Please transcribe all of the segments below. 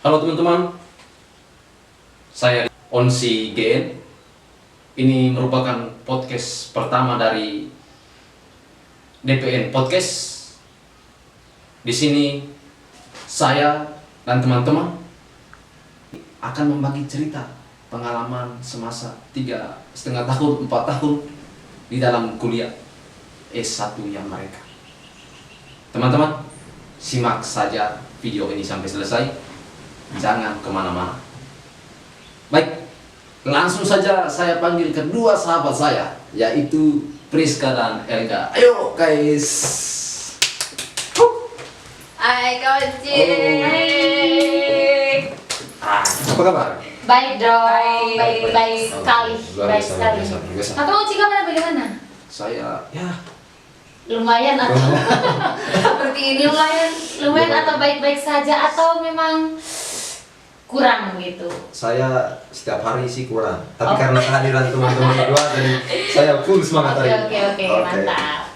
Halo teman-teman, saya Onsi GN. Ini merupakan podcast pertama dari DPN Podcast. Di sini saya dan teman-teman akan membagi cerita pengalaman semasa 3,5 tahun, 4 tahun di dalam kuliah S1 yang mereka. Teman-teman, simak saja video ini sampai selesai. Jangan kemana-mana. Baik, langsung saja saya panggil kedua sahabat saya, yaitu Priska dan Elga. Ayo guys. Hai Koji. Apa kabar? Baik dong, baik sekali, baik sekali. Atau Oci kabar bagaimana? Saya ya Lumayan atau seperti ini lumayan atau baik-baik saja atau memang kurang gitu? Saya setiap hari sih kurang, tapi karena kehadiran teman-teman berdua, jadi saya full semangat hari ini. Oke, mantap.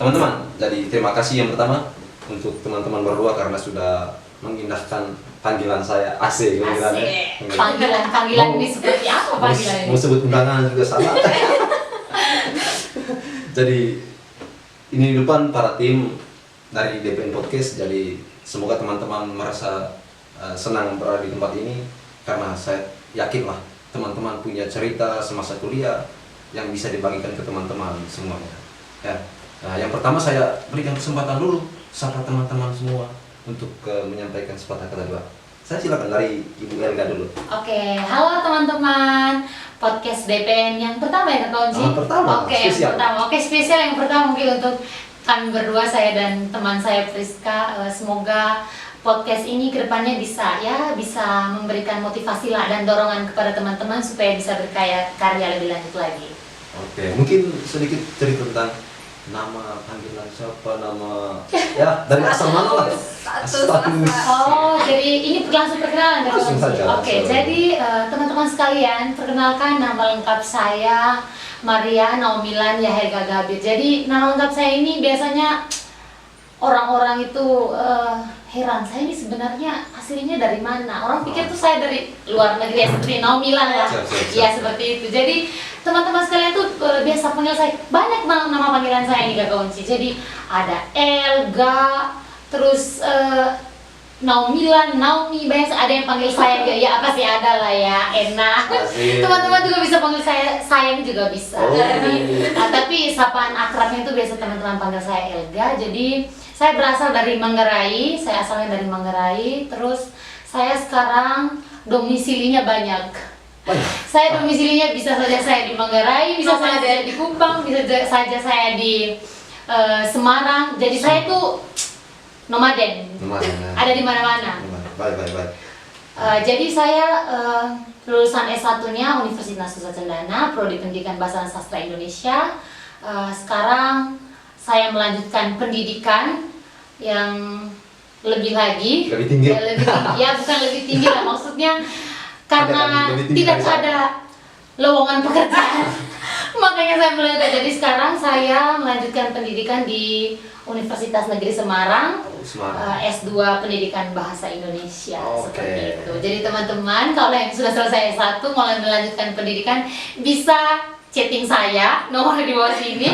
Teman-teman, jadi terima kasih yang pertama untuk teman-teman berdua karena sudah mengindahkan panggilan saya. Asik panggilannya. Panggilan ini seperti apa panggilan ini? Mau sebut undangan juga salah. Jadi ini depan para tim dari DPN Podcast, jadi semoga teman-teman merasa senang berada di tempat ini karena saya yakinlah teman-teman punya cerita semasa kuliah yang bisa dibagikan ke teman-teman semuanya. Ya. Nah, yang pertama saya berikan kesempatan dulu sapa teman-teman semua untuk menyampaikan sepatah kata dua. Saya silakan dari Ibu Elga dulu. Oke, halo teman-teman podcast DPN yang pertama ya Kak Onji? Pertama, Oke, spesial. yang pertama. Oke, spesial yang pertama mungkin untuk kami berdua, saya dan teman saya Priska. Semoga podcast ini kedepannya bisa memberikan motivasi lah dan dorongan kepada teman-teman supaya bisa karya lebih lanjut lagi. Oke, mungkin sedikit cerita tentang nama, panggilan siapa, nama ya dari asal mana lah. Status. Oh, jadi ini langsung perkenalan dari Langsung Onji. saja, Oke, jadi teman-teman sekalian, perkenalkan nama lengkap saya Maria Naumilan Yahelga Gabir. Jadi nama lengkap saya ini biasanya orang-orang itu heran, saya ini sebenarnya aslinya dari mana? Orang pikir tuh saya dari luar negeri ya, seperti Naumilan lah. Ya seperti itu. Jadi teman-teman sekalian tuh biasa panggil saya, banyak nama panggilan saya nih Kak Onci. Jadi ada Elga, terus Naumilan, Naumi, banyak, ada yang panggil saya ya apa sih, ada lah ya, enak. Teman-teman juga bisa panggil saya sayang juga bisa. Tapi sapaan akrabnya itu biasa teman-teman panggil saya Elga. Jadi saya berasal dari Manggarai, saya asalnya dari Manggarai. Terus saya sekarang domisilinya banyak. Saya domisilinya bisa saja saya di Manggarai, bisa saja di Kupang, bisa saja saya di Semarang. Jadi saya tuh nomaden. Ada di mana-mana. Baik. Jadi saya lulusan S1-nya Universitas Nusa Cendana, Prodi Pendidikan Bahasa dan Sastra Indonesia. Sekarang saya melanjutkan pendidikan yang lebih lagi, lebih tinggi. Ya bukan lebih tinggi lah, maksudnya karena tidak ada lowongan pekerjaan. Makanya saya melanjutkan. Jadi sekarang saya melanjutkan pendidikan di Universitas Negeri Semarang. S2 Pendidikan Bahasa Indonesia. Seperti itu. Jadi teman-teman kalau yang sudah selesai S1 mau melanjutkan pendidikan bisa chatting saya, nomor di bawah sini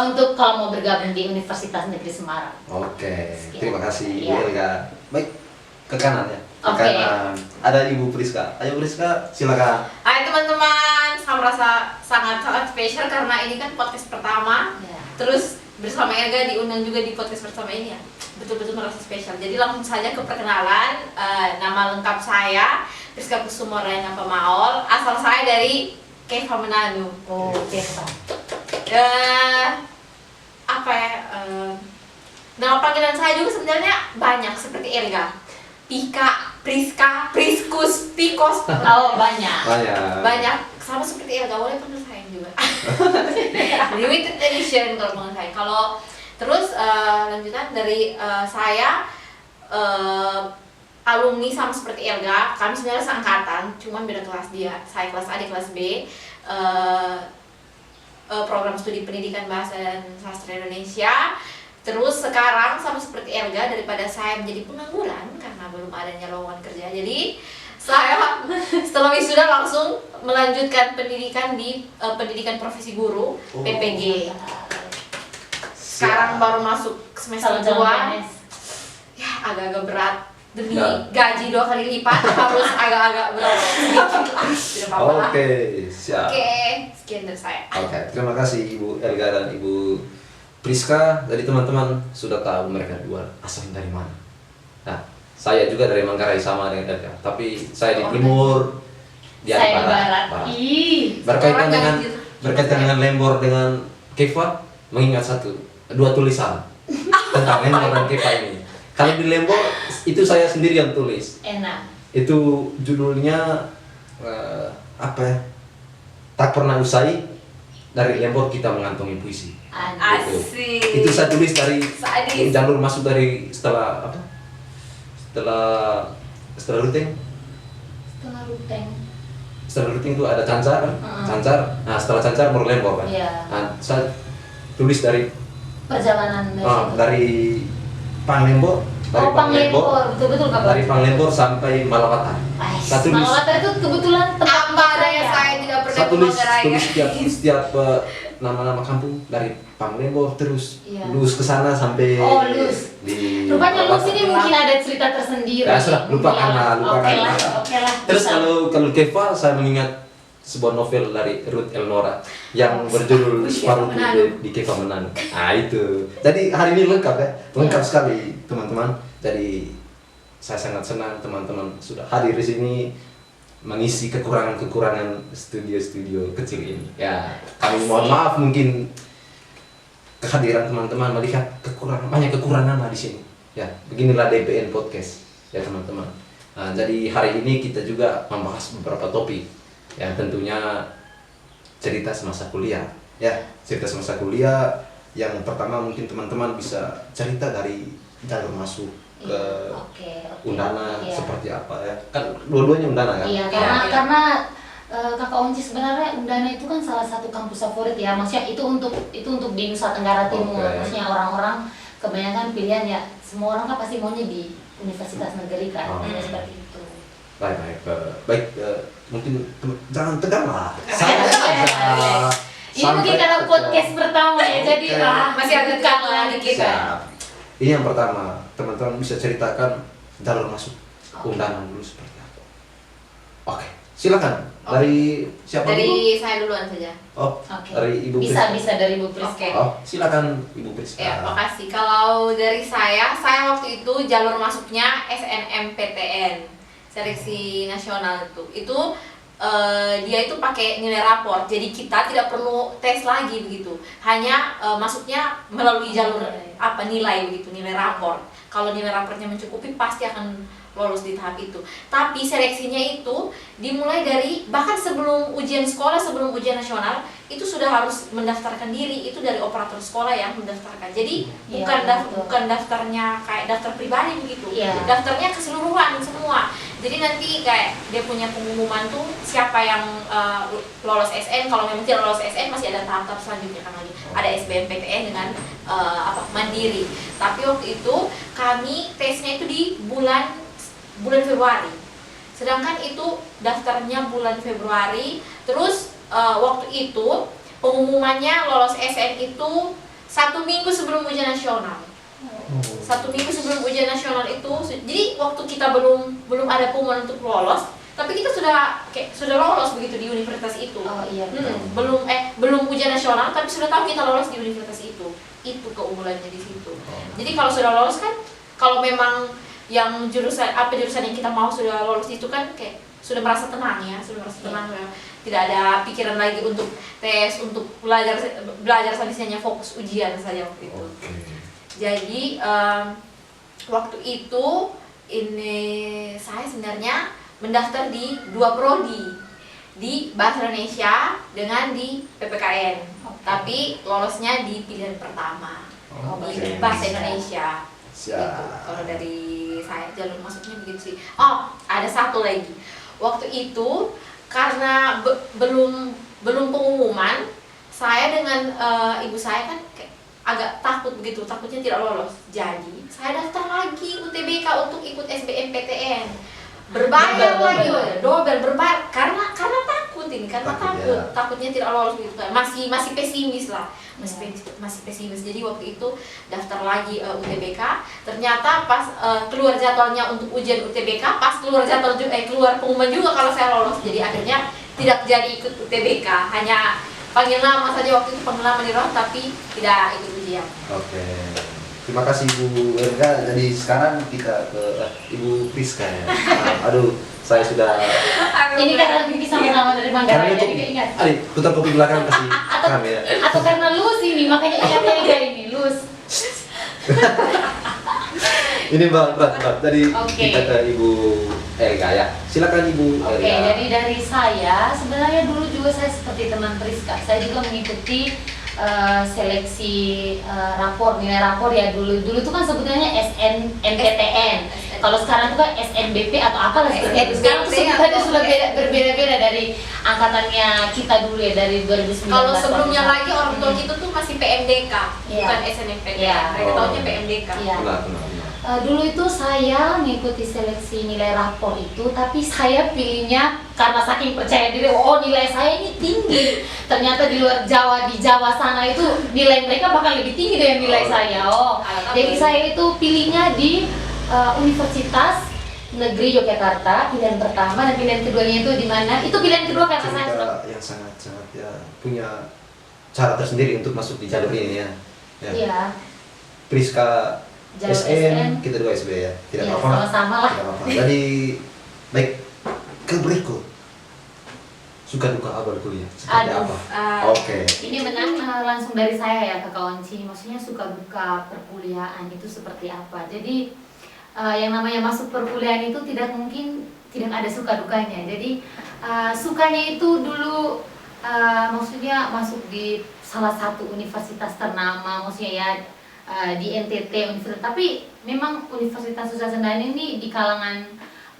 untuk kalau mau bergabung di Universitas Negeri Semarang. Oke, terima kasih Ya. Ibu Elga. Baik, ke kanan ya. Ke Oke. kanan. Ada Ibu Priska. Ayo Priska, silakan. Hai teman-teman, saya merasa sangat spesial karena ini kan podcast pertama. Ya. Terus bersama Elga diundang juga di podcast pertama ini ya. Betul-betul merasa spesial. Jadi langsung saja ke perkenalan. Nama lengkap saya Priska Kusuma Rayana Pamaol. Asal saya dari Keva Manado. Oh, Keva. Nama panggilan saya juga sebenarnya banyak seperti Elga, Pika, Priska, Priskus, Pikos. Oh, banyak. Banyak sama seperti Elga, boleh panggil saya juga. Limited edition kalau panggil saya. Kalau terus lanjutan dari saya alumni sama seperti Elga, kami sebenarnya seangkatan, cuman beda kelas dia. Saya kelas A, di kelas B. Program studi pendidikan bahasa dan sastra Indonesia. Terus sekarang sama seperti Elga, daripada saya menjadi pengangguran karena belum adanya lowongan kerja, jadi saya setelah wisuda langsung melanjutkan pendidikan di pendidikan profesi guru PPG. Sekarang baru masuk semester 2. Ya agak-agak berat demi gaji 2 kali lipat, harus agak-agak berat sedikit. Tidak apa-apa lah. Oke, siap. Oke, sekian dari saya. Oke, terima kasih Ibu Elga dan Ibu Priska. Jadi teman-teman sudah tahu mereka dua asalnya dari mana. Nah, saya juga dari Manggarai sama dengan Elga, tapi saya di timur, dia di Saya barat. barat. Ih. Berkaitan dengan Lembor dengan Keva, mengingat dua tulisan tentang Lembor dan Keva ini. Kalau di Lembor itu saya sendiri yang tulis. Enak. Itu judulnya apa ya? Tak pernah usai, dari Lembor kita mengantongi puisi. Asik. Itu saya tulis dari Sadis. jalur masuk dari setelah apa? Setelah Ruteng. Setelah Ruteng. Setelah Ruteng itu ada Cancar kan? Cancar. Nah, setelah Cancar baru Lembor kan? Iya. Nah, saya tulis dari Perjalanan dari situ. dari Panglembor, Panglembor, betul-betul Kak. dari Panglembor sampai Malawata. Saya tulis Malawata itu kebetulan tempat Apa daya saya tidak pernah saya ke tulis Manggarai. setiap nama-nama kampung dari Panglembor terus Iya. lurus ke sana sampai Oh, lurus. di Rupanya Malawata. Lus ini mungkin ada cerita tersendiri. Ya, sudah, lupakan lah, lupakan Oke lah, lah. oke lah. Terus Bisa. kalau Keva saya mengingat sebuah novel dari Ruth Elnora yang berjudul Separuhku di Keva Menanu. Nah itu. Jadi hari ini lengkap ya, lengkap sekali teman-teman. Jadi saya sangat senang teman-teman sudah hadir di sini mengisi kekurangan-kekurangan studio-studio kecil ini. Ya, kami mohon maaf mungkin kehadiran teman-teman melihat banyak kekurangan lah di sini. Ya, beginilah DPN Podcast ya teman-teman. Nah, jadi hari ini kita juga membahas beberapa topik yang tentunya cerita semasa kuliah. Ya, cerita semasa kuliah yang pertama mungkin teman-teman bisa cerita dari jalur masuk ke Oke. Undana Iya. seperti apa ya. Kan dua-duanya Undana kan? Iya, karena Kakak Onci sebenarnya Undana itu kan salah satu kampus favorit ya. Maksudnya itu untuk di Nusa Tenggara Timur. Oke. Maksudnya orang-orang kebanyakan pilihan ya, semua orang kan pasti maunya di universitas negeri kan. Oh. Seperti itu. Baik, mungkin jangan tegang lah. Ini mungkin karena podcast pertama ya, jadi Masih agak tegang lah dikit. Siap. Ini yang pertama, teman-teman bisa ceritakan jalur masuk Undana dulu seperti apa. Oke, silakan. Dari siapa dulu? Dari saya duluan saja. Oh, Oke. dari Ibu Bisa Priska. dari Ibu Priska. Oke. Oh, silakan Ibu Priska. Ya, makasih. Kalau dari saya waktu itu jalur masuknya SNMPTN, seleksi nasional itu. Dia itu pakai nilai rapor, jadi kita tidak perlu tes lagi begitu. Hanya masuknya melalui jalur nilai begitu, nilai rapor. Kalau nilai rapornya mencukupi pasti akan lolos di tahap itu. Tapi seleksinya itu dimulai dari bahkan sebelum ujian sekolah, sebelum ujian nasional itu sudah harus mendaftarkan diri, itu dari operator sekolah yang mendaftarkan. Jadi Iya, betul. bukan daftarnya kayak daftar pribadi begitu. Iya. Daftarnya keseluruhan semua. Jadi nanti kayak dia punya pengumuman tuh siapa yang lolos SN. Kalau memang tidak lolos SN masih ada tahap-tahap selanjutnya kan lagi. Ada SBMPTN dengan mandiri. Tapi waktu itu kami tesnya itu di bulan Februari. Sedangkan itu daftarnya bulan Februari. Terus waktu itu pengumumannya lolos SN itu 1 minggu sebelum ujian nasional. 1 minggu sebelum ujian nasional itu, jadi waktu kita belum ada pengumuman untuk lolos, tapi kita sudah lolos begitu di universitas itu. Oh iya. Belum ujian nasional, tapi sudah tahu kita lolos di universitas itu. Itu keunggulannya di situ. Jadi kalau sudah lolos kan, kalau memang yang jurusan yang kita mau sudah lolos itu kan kayak sudah merasa tenang ya, ya. Tidak ada pikiran lagi untuk tes, untuk belajar sampai hanya fokus ujian saja waktu itu. Jadi waktu itu saya sebenarnya mendaftar di 2 prodi, di Bahasa Indonesia dengan di PPKN. Tapi lolosnya di pilihan pertama, di Bahasa Indonesia. Gitu. Kalau dari saya jalur masuknya begitu sih. Oh, ada satu lagi. Waktu itu karena belum pengumuman, saya dengan ibu saya kan agak takut begitu, takutnya tidak lolos. Jadi saya daftar lagi UTBK untuk ikut SBMPTN. Berbayar lagi, double berbayar karena takut ini, karena takut, takutnya tidak lolos gitu kan. Masih pesimis lah. Masih pesimis. Jadi waktu itu daftar lagi UTBK. Ternyata pas keluar jadwalnya untuk ujian UTBK, pas keluar jadwal keluar pengumuman juga kalau saya lolos. Jadi akhirnya tidak jadi ikut UTBK, hanya panggil nama saja waktu itu, panggil nama di ruang tapi tidak ikut ujian. Oke. Terima kasih Ibu Erga. Jadi sekarang kita ke Ibu Priska ya. Aduh, saya sudah. Ini karena Vicky sama-sama dari Manggarai, jadi keingat. Adik, putar kopi belakang kasih kami ya. Atau karena lus ini, makanya ingat Ega ini, lus. Ini Mbak. Tadi Oke. kita ke Ibu Erga ya. Silakan Ibu Oke, Erga. jadi dari saya, sebenarnya dulu juga saya seperti teman Priska, saya juga mengikuti seleksi rapor, nilai rapor ya dulu itu kan sebutannya SNMPTN. Kalau sekarang itu kan SNBP atau apalah seperti itu. Sekarang tuh sebutannya sudah berbeda-beda dari angkatannya kita dulu ya, dari 2019. Kalau sebelumnya lagi orang tua kita tuh masih PMDK, Iya. bukan SNMPTN. Iya. Mereka tahunya PMDK. Iya. Benar. Dulu itu saya mengikuti seleksi nilai rapor itu, tapi saya pilihnya karena saking percaya diri, oh nilai saya ini tinggi. Ternyata di luar Jawa, di Jawa sana itu nilai mereka bahkan lebih tinggi dari nilai saya. Jadi saya itu pilihnya di Universitas Negeri Yogyakarta, pilihan pertama, dan pilihan keduanya itu di mana? Itu pilihan kedua karena saya sudah yang sangat ya punya cara tersendiri untuk masuk di jalur ini ya. Iya. Priska Jalur SN, kita dua SB ya. Tidak Iya, apa-apa. sama-sama lah. Tidak apa-apa. Jadi baik ke berikut. Suka duka awal kuliah seperti Aduh, apa? Oke. Ini benar langsung dari saya ya Kakak Onci. Maksudnya suka duka perkuliahan itu seperti apa. Jadi yang namanya masuk perkuliahan itu tidak mungkin tidak ada suka dukanya. Jadi sukanya itu dulu maksudnya masuk di salah satu universitas ternama, maksudnya ya di NTT universitas. Tapi memang Universitas Nusa Sendana ini di kalangan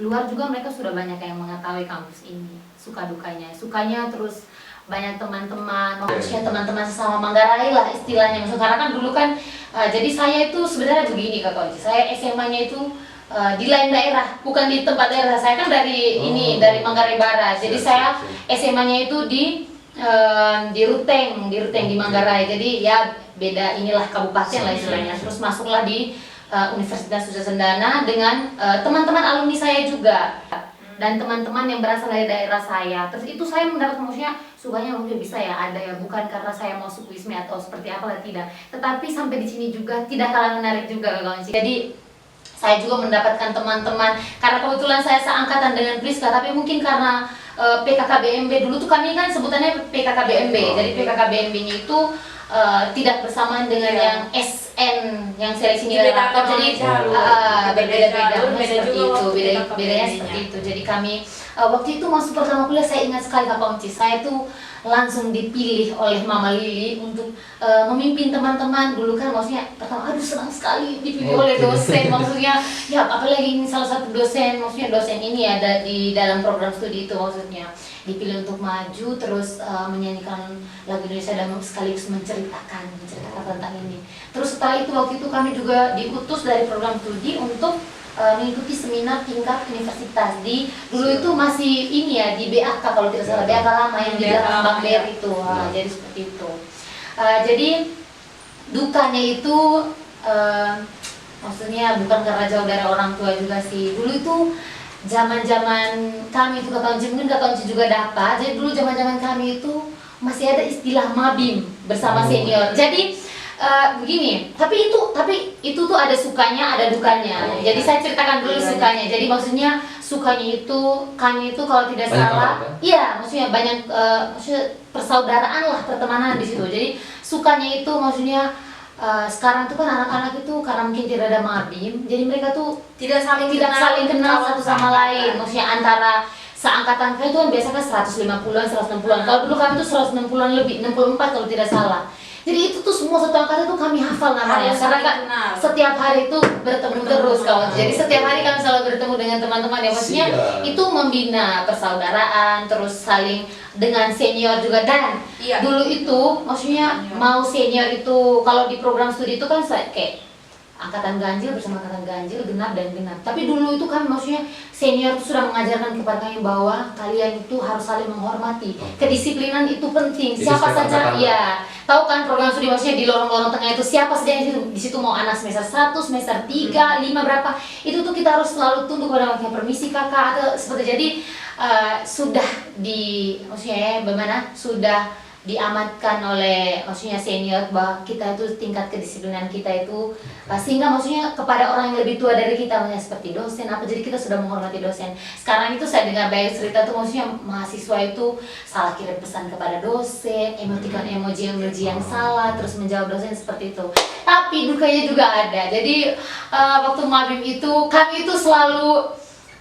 luar juga mereka sudah banyak yang mengetahui kampus ini. Suka dukanya, sukanya terus banyak teman-teman, maksudnya teman-teman sesama Manggarai lah istilahnya. Maksudnya karena kan dulu kan jadi saya itu sebenarnya begini Kak Onci. Saya SMA-nya itu di lain daerah, bukan di tempat daerah. Saya kan dari dari Manggarai Barat. Jadi saya SMA-nya itu di Ruteng di Manggarai. Jadi ya beda inilah kabupaten lah istilahnya. Terus masuklah di Universitas Nusa Sendana dengan teman-teman alumni saya juga dan teman-teman yang berasal dari daerah saya. Terus itu saya mendapat maksudnya sukanya mungkin bisa ya ada ya, bukan karena saya masuk Wismi atau seperti apa lah, tidak. Tetapi sampai di sini juga tidak kalah menarik juga kawan. Jadi saya juga mendapatkan teman-teman karena kebetulan saya seangkatan dengan Priska, tapi mungkin karena PKKBMB dulu tuh kami kan sebutannya PKKBMB. Jadi PKKBMB-nya itu tidak bersamaan dengan yang SN yang seleksi nilai rapor, jadi berbeda-beda seperti itu, bedanya seperti itu. Jadi kami waktu itu masuk pertama kuliah, saya ingat sekali Kak Onci, saya tuh langsung dipilih oleh Mama Lili untuk memimpin teman-teman. Dulu kan maksudnya pertama aduh senang sekali dipilih oleh dosen, maksudnya ya apalagi ini salah satu dosen, maksudnya dosen ini ada di dalam program studi itu, maksudnya dipilih untuk maju terus menyanyikan lagu Indonesia dan sekaligus menceritakan tentang ini. Terus setelah itu waktu itu kami juga diutus dari program studi untuk mengikuti seminar tingkat universitas di dulu itu masih ini ya di BAK kalau tidak salah, BAK lama yang di belakang Bang Ber itu. Jadi seperti itu. Jadi dukanya itu maksudnya bukan karena jauh dari orang tua juga sih. Dulu itu zaman-zaman kami itu Kak Onci, mungkin Kak Onci juga dapat. Jadi dulu zaman-zaman kami itu masih ada istilah mabim bersama senior. Jadi begini, tapi itu tuh ada sukanya, ada dukanya. Jadi saya ceritakan dulu sukanya. Jadi maksudnya sukanya itu kami itu kalau tidak Banyak salah, teman, iya maksudnya banyak maksudnya persaudaraan lah, pertemanan di situ. Jadi sukanya itu maksudnya sekarang tuh kan anak-anak itu karena mungkin tidak ada mabim, jadi mereka tuh tidak saling kenal satu sama lain. Maksudnya antara seangkatan kami itu kan biasanya kan 150-an, 160-an. Kalau dulu kami tuh 160-an lebih, 64 kalau tidak salah. Jadi itu tuh semua satu angkatan itu kami hafal namanya Harus karena kan kenal. setiap hari itu bertemu terus kawan. Jadi setiap hari kami selalu bertemu dengan teman-teman ya, maksudnya Siap. itu membina persaudaraan, terus saling dengan senior juga. Dan Iya. dulu itu maksudnya mau senior itu kalau di program studi itu kan kayak angkatan ganjil bersama angkatan ganjil, genap dan genap. Tapi dulu itu kami maksudnya senior itu sudah mengajarkan kepada kami bahwa kalian itu harus saling menghormati. Kedisiplinan itu penting. Jadi Siapa setiap saja angkatan ya. Tahu kan program studi maksudnya di lorong-lorong tengah itu siapa saja yang di situ mau anak semester 1, semester 3, 5 berapa. Itu tuh kita harus selalu tunduk pada makanya permisi kakak atau seperti jadi sudah maksudnya ya bagaimana sudah diamankan oleh maksudnya senior bahwa kita itu tingkat kedisiplinan kita itu sehingga maksudnya kepada orang yang lebih tua dari kita maksudnya seperti dosen apa, jadi kita sudah menghormati dosen. Sekarang itu saya dengar banyak cerita tuh maksudnya mahasiswa itu salah kirim pesan kepada dosen, emoticon emoji yang salah, terus menjawab dosen seperti itu. Tapi dukanya juga ada. Jadi waktu mabim itu kami itu selalu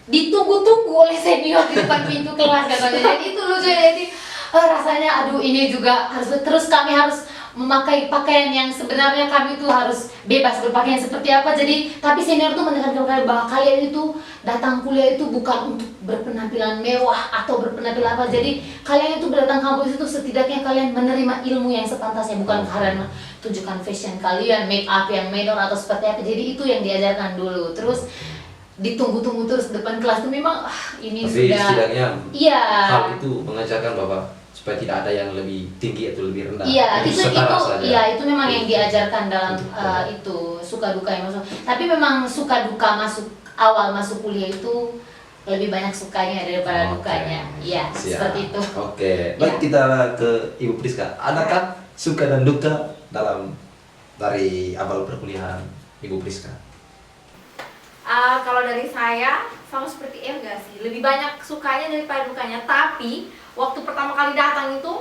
ditunggu-tunggu oleh senior di depan pintu kelas katanya. Jadi itu lucu ya. Jadi rasanya aduh ini juga harus terus kami harus memakai pakaian yang sebenarnya kami itu harus bebas berpakaian seperti apa. Jadi tapi senior tuh menekankan kalian bahwa kalian itu datang kuliah itu bukan untuk berpenampilan mewah atau berpenampilan apa. Jadi kalian itu datang kampus itu setidaknya kalian menerima ilmu yang sepantasnya, bukan karena tunjukkan fashion kalian, make up yang menor atau seperti apa. Jadi itu yang diajarkan dulu. Terus ditunggu-tunggu terus depan kelas itu memang ini Tapi sudah setidaknya iya. hal itu mengajarkan bahwa supaya tidak ada yang lebih tinggi atau lebih rendah. Iya, Jadi itu setara saja. iya itu memang yang diajarkan dalam Betul. itu suka duka yang masuk. Tapi memang suka duka awal masuk kuliah itu lebih banyak sukanya daripada Oke. dukanya. Iya, Siap. seperti itu. Oke, baik Ya. kita ke Ibu Priska. Adakah suka dan duka dari awal perkuliahan Ibu Priska? Kalau dari saya sama seperti Elga sih, lebih banyak sukanya daripada dukanya. Tapi waktu pertama kali datang itu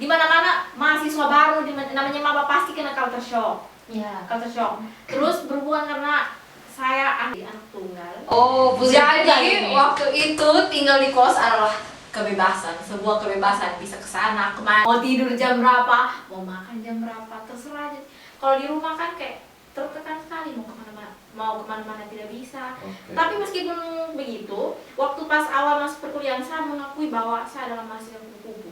di mana-mana mahasiswa baru, namanya maba pasti kena culture shock. Iya. Culture shock. Terus berhubungan karena saya anak tunggal. Oh, Jadi waktu itu tinggal di kos adalah kebebasan, sebuah kebebasan, bisa ke sana, kemana, mau tidur jam berapa, mau makan jam berapa, terserah aja. Kalau di rumah kan kayak tertekan sekali, mau kemana-mana tidak bisa. Oke. Tapi meskipun begitu, waktu pas awal masuk perkuliahan saya mengakui bahwa saya adalah mahasiswa kupu-kupu.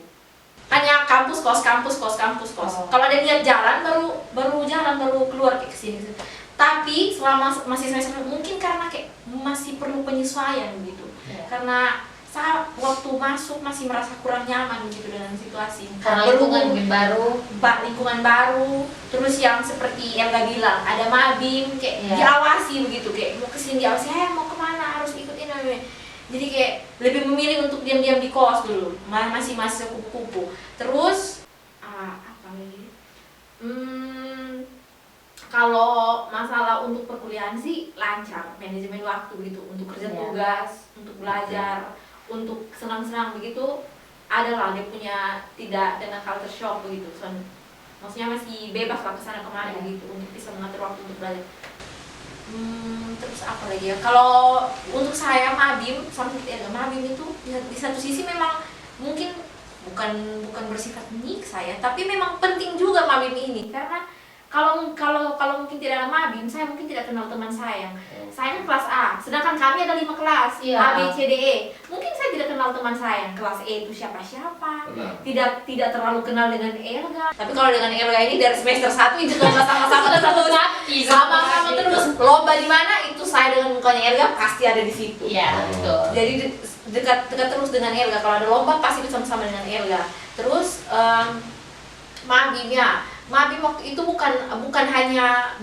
Hanya kampus kos. Oh. Kalau ada lihat jalan baru keluar kayak kesini. Tapi selama masih semester mungkin karena kayak masih perlu penyesuaian gitu. Iya. Karena saya waktu masuk masih merasa kurang nyaman gitu dengan situasi. Karena lingkungan baru. Lingkungan baru, terus yang seperti Elga bilang ada mabim kayak Iya. diawasi begitu, kayak mau kesini diawasi, mau kemana harus ikut ini. Jadi kayak lebih memilih untuk diam-diam di kos dulu, masih kupu-kupu. Terus apa lagi? Kalau masalah untuk perkuliahan sih lancar, manajemen waktu gitu, untuk kerja Iya. tugas, untuk belajar, untuk senang-senang begitu, adalah dia punya tidak dengan culture shock begitu. Maksudnya masih bebas lah kesana kemari Iya. gitu, untuk bisa mengatur waktu untuk belajar. Terus apa lagi ya? Kalau untuk saya mabim itu di satu sisi memang mungkin bukan bersifat unik saya, tapi memang penting juga mabim ini karena kalau mungkin tidak ada mabim, saya mungkin tidak kenal teman saya. Saya kan kelas A, sedangkan kami ada 5 kelas, Iya. A, B, C, D, E. Mungkin saya tidak kenal teman saya yang kelas E itu siapa-siapa. Benar. Tidak terlalu kenal dengan Elga. Tapi kalau dengan Elga ini dari semester 1 itu sama-sama terus. Sama-sama terus. Lomba di mana itu saya dengan mukanya Elga pasti ada di situ. Iya, betul. Jadi dekat terus dengan Elga. Kalau ada lomba pasti bersama-sama dengan Elga. Terus mabim ya. Mabim waktu itu bukan hanya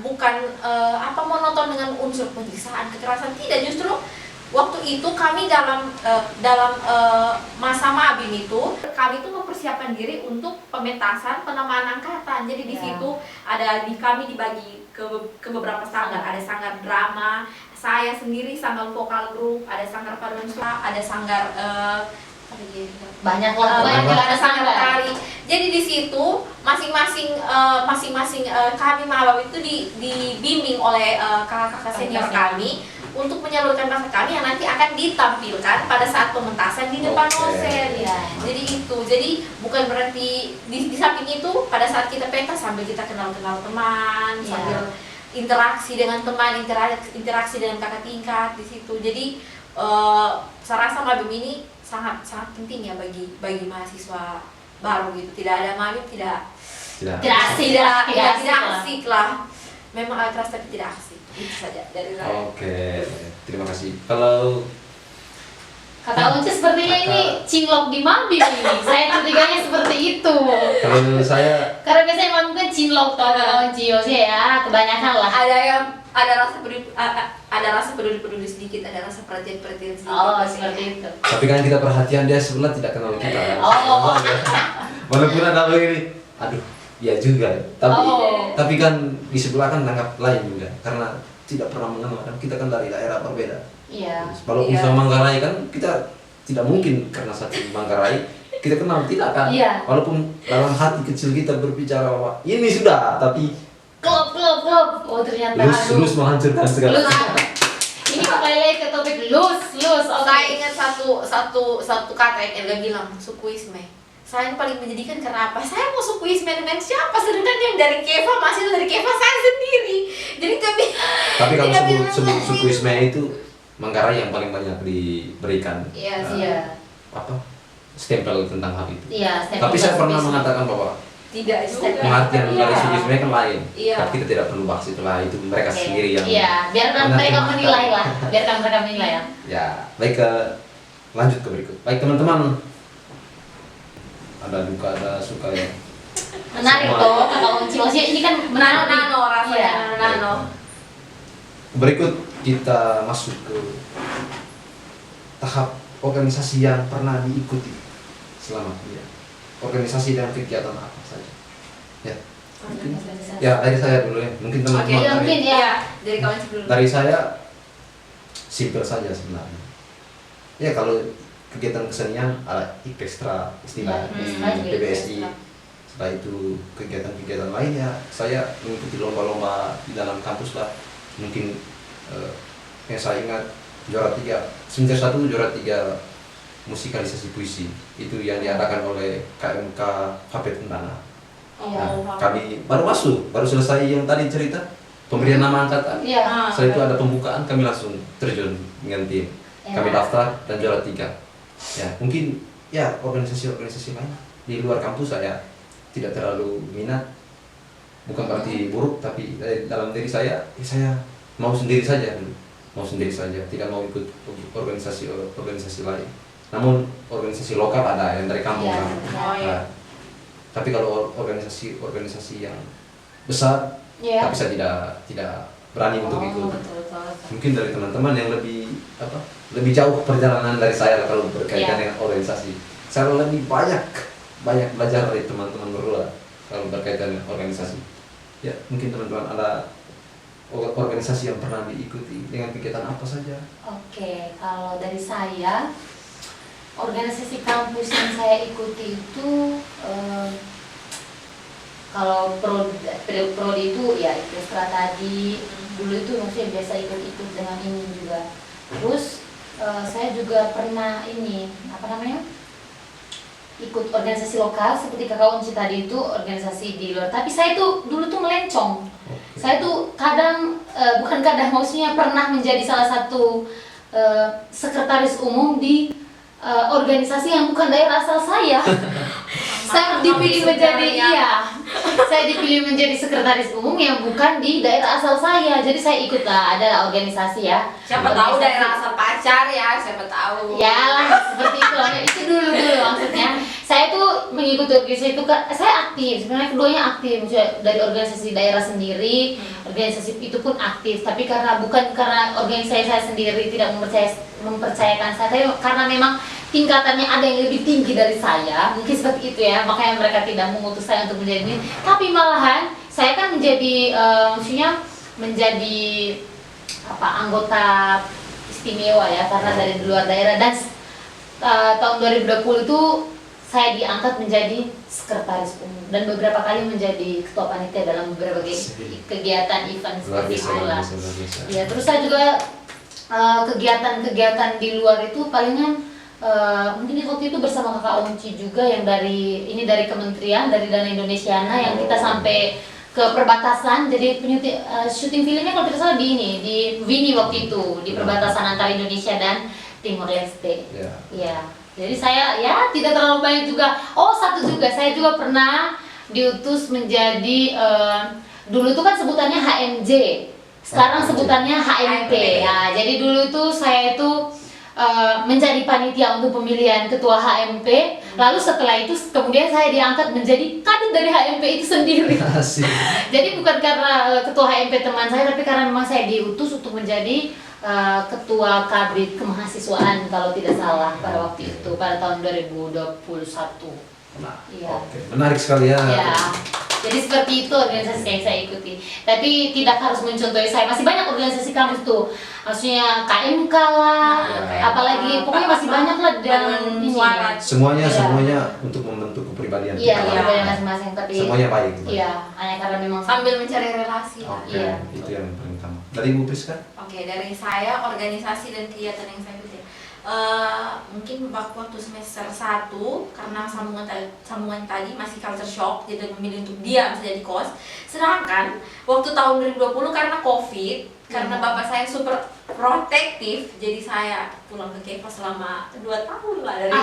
monoton dengan unsur penyiksaan, kekerasan, tidak, justru waktu itu kami dalam masa mabim itu kami itu mempersiapkan diri untuk pementasan penamaan angkatan. Jadi di Ya. situ kami dibagi ke beberapa sanggar, ada sanggar drama, saya sendiri sanggar vokal grup, ada sanggar paduan suara, ada sanggar Banyak lah, banyak banyak ada sanggar sanggar. tari. Jadi di situ masing-masing kami maba itu dibimbing oleh kakak-kakak senior kami untuk menyalurkan bakat kami yang nanti akan ditampilkan pada saat pementasan di depan Oke. dosen. Iya. Jadi itu, jadi bukan berarti di samping itu pada saat kita pentas sambil kita kenal-kenal teman, Iya. sambil interaksi dengan teman, interaksi dengan kakak tingkat di situ. Jadi saya rasa mabim ini sangat penting ya bagi mahasiswa baru gitu. Tidak ada mabim tidak asik lah, tidak asik lah. asik lah. Memang agak keras tapi tidak asik. Itu saja dari saya. Oke, terima kasih. Kalau Kata Unci sepertinya ini cinlok di mabim ini. Saya curiganya seperti itu. kalau saya Karena biasanya mabim kan cinlok tau Kak Unci ya, kebanyakan lah. Ada rasa peduli sedikit, ada rasa perhatian sedikit. Oh, seperti itu. tapi kan kita perhatian dia sebenarnya tidak kenal kita kan. Oh. Walaupun ada begini, aduh, ya juga. Tapi kan di sebelah kan anggap lain juga karena tidak pernah mengenal kan kita kan dari daerah berbeda. Iya. Walaupun Iya. sama Manggarai kan kita tidak mungkin karena satu Manggarai kita kenal tidak kan. Iya. Walaupun dalam hati kecil kita berbicara wah ini sudah tapi Klub. Oh ternyata lus menghancurkan segala. Lus. Ini kembali lagi ke topik lus. Oke. Saya ingat satu kata yang Elga bilang, sukuisme. Saya yang paling menyedihkan karena apa? Saya mau sukuisme dengan siapa? Sedangkan yang dari Keva, masih dari Keva saya sendiri. Jadi Tapi kalau tidak bilang sebut lagi. suku Isme itu Manggarai yang paling banyak diberikan Iya eh, sih. Iya. apa stempel tentang hal itu. Iya. Tapi saya pernah mengatakan bahwa Tidak juga. pengertian Iya. dari suku Isme kan lain. Iya. Tapi kita tidak perlu bahas itu lah, itu mereka Oke. sendiri yang. Iya, biarkan Benar. mereka menilai lah. Biarkan mereka menilai ya. Ya, baik lanjut ke berikut. Baik teman-teman, ada duka ada suka ya. Menarik Semua. toh Kakak Unci. Maksudnya ini kan menarik. Nano rasanya, Iya. nano. Berikut kita masuk ke tahap organisasi yang pernah diikuti selama kuliah. Organisasi dan kegiatan apa saja? Ya, ya dari saya dulu ya. Mungkin teman-teman. Oke, ya, dari- mungkin ya. Iya, dari kawan sebelum. Dari saya simpel saja sebenarnya. Ya kalau kegiatan kesenian ada ekstra istilah Iya, di PBSI. Setelah itu kegiatan-kegiatan lainnya saya mengikuti lomba-lomba di dalam kampus lah. Mungkin yang saya ingat juara 3 semester 1 juara 3 musikalisasi puisi itu yang diadakan oleh KMK HP Tendana. Nah, kami baru selesai yang tadi cerita pemberian nama angkatan. Iya. Setelah itu ada pembukaan, kami langsung terjun dengan tim. Kami daftar dan juara 3. Ya, mungkin ya organisasi-organisasi lain di luar kampus saya tidak terlalu minat. Bukan berarti buruk, tapi dalam diri saya, ya saya mau sendiri saja dulu. Mau sendiri saja, tidak mau ikut organisasi lain. Namun organisasi lokal ada yang dari kampung Iya, kan. Oh iya. Nah, tapi kalau organisasi yang besar, Iya. tapi saya tidak berani untuk ikut. Betul. Mungkin dari teman-teman yang lebih jauh perjalanan dari saya kalau berkaitan Iya. dengan organisasi. Saya lebih banyak belajar dari teman-teman berdua kalau berkaitan dengan organisasi. Ya, mungkin teman-teman ada organisasi yang pernah diikuti dengan kegiatan apa saja? Oke, kalau dari saya organisasi kampus yang saya ikuti itu kalau prodi itu ya Ikestra tadi dulu itu maksudnya biasa ikut-ikut dengan ini juga. Terus saya juga pernah ini apa namanya ikut organisasi lokal seperti Kakak Unci tadi itu organisasi di luar. Tapi saya tuh dulu tuh melencong. Saya tuh kadang bukan kadang maksudnya pernah menjadi salah satu sekretaris umum di organisasi yang bukan daerah asal saya. Saya dipilih menjadi sekretaris umum yang bukan di daerah asal saya. Jadi saya ikut lah, ada organisasi ya. Siapa tahu daerah asal pacar ya, siapa tahu. Ya lah, seperti itu lah. Itu dulu maksudnya. Saya tuh mengikuti organisasi itu, saya aktif. Sebenarnya keduanya aktif. Maksudnya dari organisasi daerah sendiri, organisasi itu pun aktif. Tapi bukan karena organisasi saya sendiri tidak mempercayakan saya, tapi karena memang tingkatannya ada yang lebih tinggi dari saya, mungkin seperti itu ya, makanya mereka tidak mengutus saya untuk menjadi ini. Tapi malahan saya kan menjadi maksudnya menjadi anggota istimewa ya, karena dari luar daerah. Dan tahun 2020 itu saya diangkat menjadi sekretaris umum dan beberapa kali menjadi ketua panitia dalam beberapa kegiatan event Luar seperti biasa, itu lah. luar biasa. Ya, terus saya juga kegiatan-kegiatan di luar itu palingan mungkin waktu itu bersama kakak Onci juga yang dari kementerian, dari Dana Indonesiana yang kita sampai ke perbatasan. Jadi syuting filmnya kalau tidak salah di Wini waktu itu, di perbatasan antara Indonesia dan Timor Leste. Ya. Jadi saya ya tidak terlalu banyak juga. Oh, satu juga, saya juga pernah diutus menjadi dulu itu kan sebutannya HMJ, sekarang sebutannya HMP. Ya, jadi dulu itu saya itu menjadi panitia untuk pemilihan ketua HMP. Lalu setelah itu kemudian saya diangkat menjadi kader dari HMP itu sendiri. Jadi bukan karena ketua HMP teman saya, tapi karena memang saya diutus untuk menjadi ketua kabit kemahasiswaan kalau tidak salah pada waktu itu, pada tahun 2021. Nah, Iya. oke. Menarik sekali ya. Ya, jadi seperti itu organisasi yang saya ikuti. Tapi tidak harus mencontohi saya. Masih banyak organisasi kampus tuh. Maksudnya KMK lah, apalagi pokoknya masih banyak lah dan suara. Semuanya untuk membentuk kepribadian Iya, kita. kepribadian masing-masing. Tapi Semuanya baik. iya, hanya karena memang Sambil mencari relasi lah. Oke, Iya. itu yang paling utama. Dari Ibu Priska? Oke, dari saya organisasi dan kegiatan yang saya ikuti. Mungkin waktu semester 1 karena sambungan tadi masih culture shock, jadi memilih untuk diam saja di kos. Sedangkan waktu tahun 2020 karena Covid, karena bapak saya super protektif, jadi saya pulang ke Keva selama 2 tahun lah, dari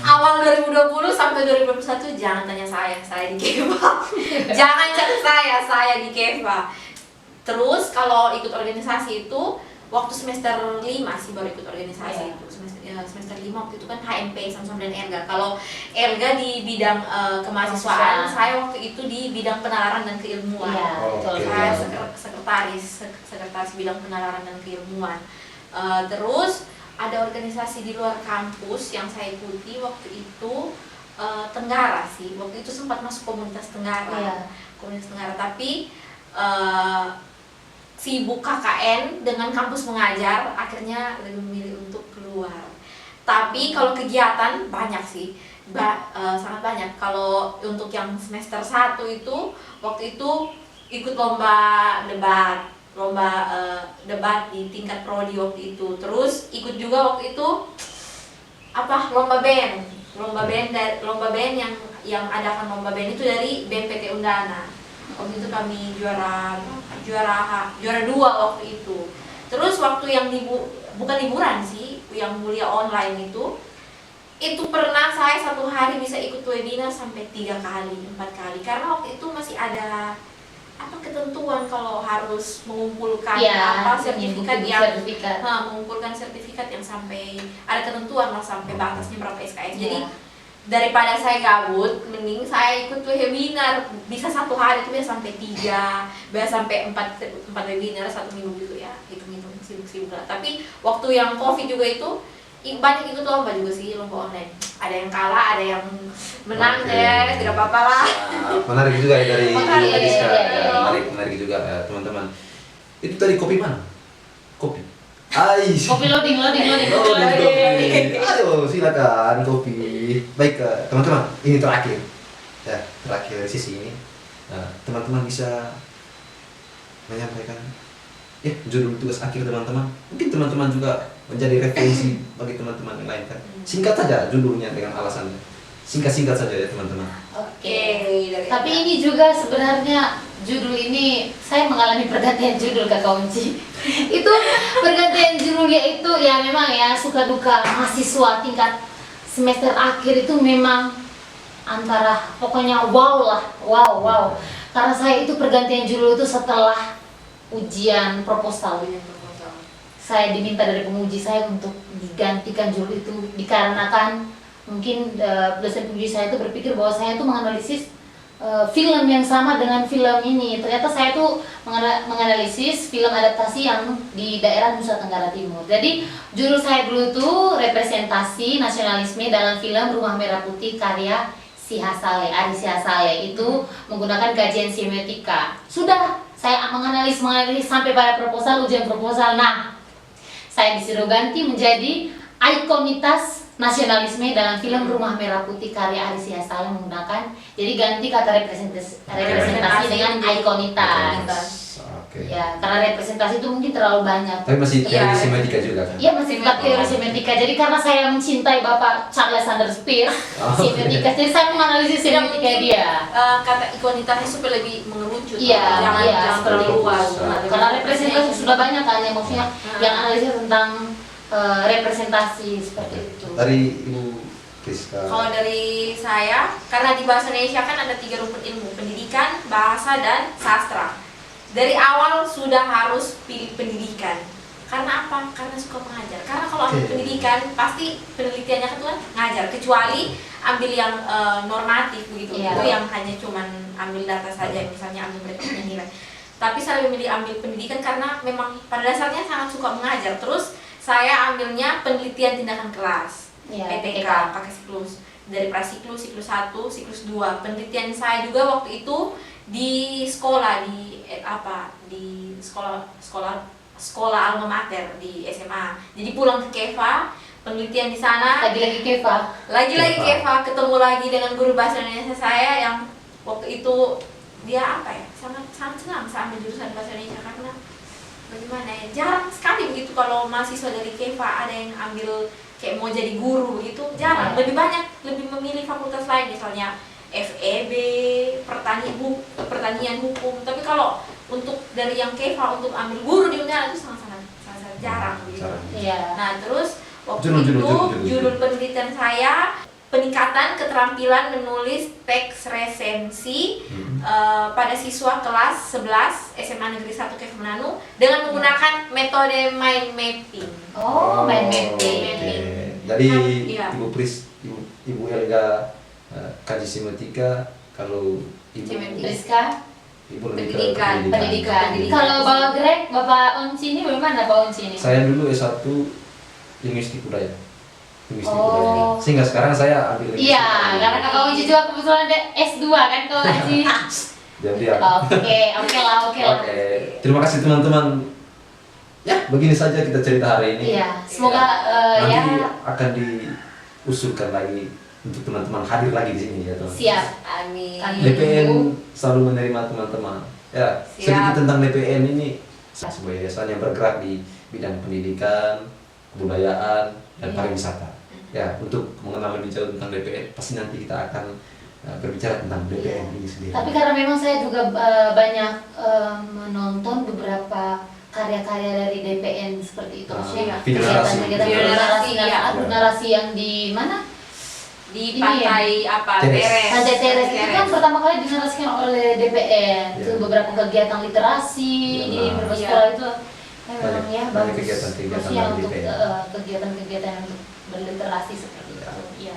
awal 2020 sampai 2021. Jangan tanya saya di Keva. Jangan cari saya di Keva. Terus kalau ikut organisasi itu waktu semester 5 sih baru ikut organisasi itu. Semester 5 waktu itu kan HMP sama dan Erga. Kalau Erga di bidang kemahasiswaan, saya waktu itu di bidang penalaran dan keilmuan. Iya, betul. Saya sekretaris bidang penalaran dan keilmuan. Terus ada organisasi di luar kampus yang saya ikuti waktu itu, Tenggara sih. Waktu itu sempat masuk komunitas Tenggara. Iya. Komunitas Tenggara, tapi sibuk KKN dengan kampus mengajar, akhirnya lebih memilih untuk keluar. Tapi kalau kegiatan banyak sih, sangat banyak. Kalau untuk yang semester 1 itu, waktu itu ikut lomba debat di tingkat prodi waktu itu. Terus ikut juga waktu itu lomba band yang adakan lomba band itu dari BMPT Undana. Waktu itu kami juara 2 waktu itu. Terus waktu yang bukan liburan sih, yang mulia online itu pernah saya 1 hari bisa ikut webinar sampai 3 kali, 4 kali, karena waktu itu masih ada ketentuan kalau harus mengumpulkan sertifikat mengumpulkan sertifikat yang sampai ada ketentuan lah, sampai batasnya berapa SKS. Jadi daripada saya gabut, mending saya ikut webinar. Bisa 1 hari itu bisa sampai 3, bisa sampai 4 webinar 1 minggu gitu ya. Hitung-hitung sibuk-sibuk lah. Tapi waktu yang Covid juga itu banyak ikut lomba juga sih, lomba online. Ada yang kalah, ada yang menang, ya tidak apa-apa lah. Menarik juga ya dari Priska. Iya. Menarik juga teman-teman. Itu tadi kopi mana? Kopi. kopi loading. Ayo silakan kopi. Baik teman-teman, ini terakhir sisi ini. Teman-teman bisa menyampaikan judul tugas akhir teman-teman. Mungkin teman-teman juga menjadi referensi bagi teman-teman yang lain kan. Singkat saja judulnya dengan alasannya. Singkat saja ya teman-teman. Oke. Tapi ini juga sebenarnya judul ini saya mengalami pergantian judul Kakak Unci. Itu pergantian judulnya itu ya memang ya suka duka mahasiswa tingkat semester akhir itu memang antara pokoknya wow. Karena saya itu pergantian judul itu setelah ujian proposal. Saya diminta dari penguji saya untuk digantikan judul itu dikarenakan mungkin dosen penguji saya itu berpikir bahwa saya itu menganalisis film yang sama dengan film ini. Ternyata saya tuh menganalisis film adaptasi yang di daerah Nusa Tenggara Timur. Jadi judul saya dulu tuh representasi nasionalisme dalam film Rumah Merah Putih karya Ari Sihasale, itu menggunakan kajian semiotika. Sudah saya menganalisis sampai pada ujian proposal. Nah, saya disuruh ganti menjadi ikonitas nasionalisme dalam film Rumah Merah Putih karya Ari Sihasale menggunakan, jadi ganti kata representasi dengan ikonitas. Oke. Ya, karena representasi itu mungkin terlalu banyak. Tapi masih Iya. teori semetika juga kan? Iya, masih tetap teori semetika. Jadi karena saya mencintai Bapak Charles Sanders Peirce, semetika, jadi saya menganalisis Tidak semetika dia. kata ikualitasnya supaya lebih mengerucut. Iya, jangan iya, jangan seperti terlalu itu. luas. Karena representasi sudah banyak kan, ya maksudnya yang analisis tentang representasi seperti itu. Dari Ibu Priska. Kalau dari saya, karena di bahasa Indonesia kan ada 3 rumpun ilmu, pendidikan, bahasa, dan sastra. Dari awal sudah harus pilih pendidikan. Karena apa? Karena suka mengajar. Karena kalau ambil Oke. pendidikan, pasti penelitiannya kan tuh ngajar. Kecuali ambil yang normatif begitu, Iya. itu yang hanya cuman ambil data saja, misalnya ambil mereka punya nilai. Tapi saya memilih ambil pendidikan karena memang pada dasarnya sangat suka mengajar. Terus saya ambilnya penelitian tindakan kelas. Iya, PTK pakai siklus dari prasiklus, siklus 1, siklus 2. Penelitian saya juga waktu itu di sekolah di sekolah alma mater di SMA. Jadi pulang ke Keva, penelitian di sana. Lagi-lagi Keva. Lagi-lagi Keva. Keva ketemu lagi dengan guru bahasa Indonesia saya yang waktu itu dia sangat senang saya ambil jurusan bahasa Indonesia karena bagaimana ya, jarang sekali begitu kalau mahasiswa dari Keva ada yang ambil kayak mau jadi guru begitu, jarang. Lebih banyak lebih memilih fakultas lain, misalnya FEB, pertanian hukum. Tapi kalau untuk dari yang Keva untuk ambil guru di UNER itu sangat jarang begitu. Iya. Nah, terus waktu Judul. judul penelitian saya peningkatan keterampilan menulis teks resensi pada siswa kelas 11 SMA Negeri 1 Keva Manado dengan menggunakan metode mind mapping. Oh, main Oke. mapping. Jadi Iya. Ibu Elga kaji semetika, kalau Ibu Semetika. Rizka, Ibu lebih ke pendidikan. Pendidikan. Kalau Bapak Greg, Bapak Onci ini bagaimana Bapak Onci ini? Saya dulu S1 linguistik budaya. Oh. Budaya. Sehingga sekarang saya ambil linguistik Iya, budaya. karena Kakak Onci juga kebetulan ada S2 kan kalau Onci. Jadi ya. Oke lah. Oke. Terima kasih teman-teman. Ya, begini saja kita cerita hari ini. Iya, semoga Nanti ya akan diusulkan lagi untuk teman-teman hadir lagi di sini ya teman. siap. Amin. Amin. DPN selalu menerima teman-teman. Ya, Siap. sedikit tentang DPN ini. Sebuah yayasan yang bergerak di bidang pendidikan, kebudayaan, dan Iya. pariwisata. Ya, untuk mengenal lebih jauh tentang DPN, pasti nanti kita akan berbicara tentang DPN ini sendiri. Tapi karena memang saya juga banyak menonton beberapa karya-karya dari DPN seperti itu. Maksudnya video narasi. kegiatan narasi yang di mana? Di Ini pantai Teres. Pantai Teres itu kan pertama kali dinarasikan oleh DPN. Iya. Itu beberapa kegiatan literasi di Iya. beberapa Iya. sekolah itu memang ya Banyak bagus. kegiatan-kegiatan Maksudnya dari untuk DPN. kegiatan-kegiatan yang berliterasi seperti itu. Iya.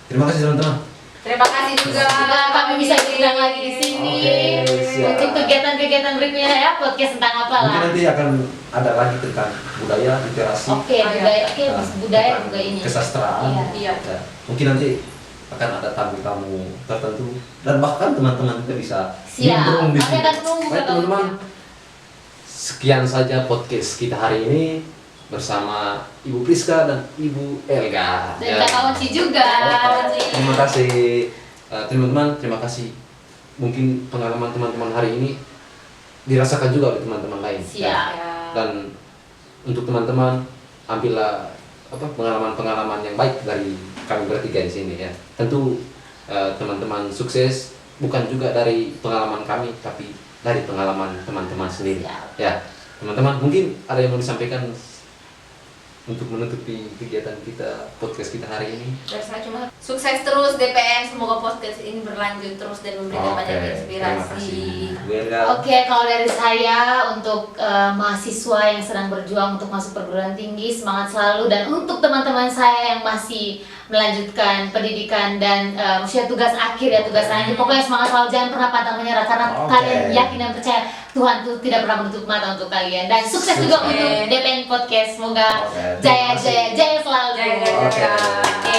Terima kasih teman-teman. Terima kasih juga. Semoga kami bisa diundang lagi di sini Oke, siap. untuk kegiatan-kegiatan berikutnya ya, podcast tentang apa Mungkin lah. nanti akan ada lagi tentang budaya, literasi, Oke, budaya, oke, budaya tentang juga ini. kesastraan. Iya. Iya. Ya, mungkin nanti akan ada tamu-tamu tertentu dan bahkan teman-teman kita bisa Siap. nimbrung di Kami sini. akan tunggu Baik Kak teman-teman, Onci. sekian saja podcast kita hari ini bersama Ibu Priska dan Ibu Elga. Dan Kakak Onci juga. Terima kasih teman-teman, terima kasih. Mungkin pengalaman teman-teman hari ini dirasakan juga oleh teman-teman lain. Siap. Dan untuk teman-teman ambillah pengalaman-pengalaman yang baik dari kami bertiga di sini ya. Tentu teman-teman sukses bukan juga dari pengalaman kami, tapi dari pengalaman teman-teman sendiri. Siap. Ya, teman-teman mungkin ada yang mau disampaikan untuk menutupi kegiatan kita, podcast kita hari ini. Dari saya cuma sukses terus DPN, semoga podcast ini berlanjut terus dan memberikan banyak terima inspirasi. kasih. Bu Elga. Oke, kalau dari saya untuk mahasiswa yang sedang berjuang untuk masuk perguruan tinggi, semangat selalu. Dan untuk teman-teman saya yang masih melanjutkan pendidikan dan usia tugas akhir ya, tugas akhir, pokoknya semangat selalu, jangan pernah pantang menyerah karena Oke. kalian yakin dan percaya Tuhan tuh tidak pernah menutup mata untuk kalian. Dan sukses juga Sukses. untuk DPN Podcast, semoga Oke, terima jaya kasih. jaya jaya selalu. Jaya, jaya. Oke. Oke.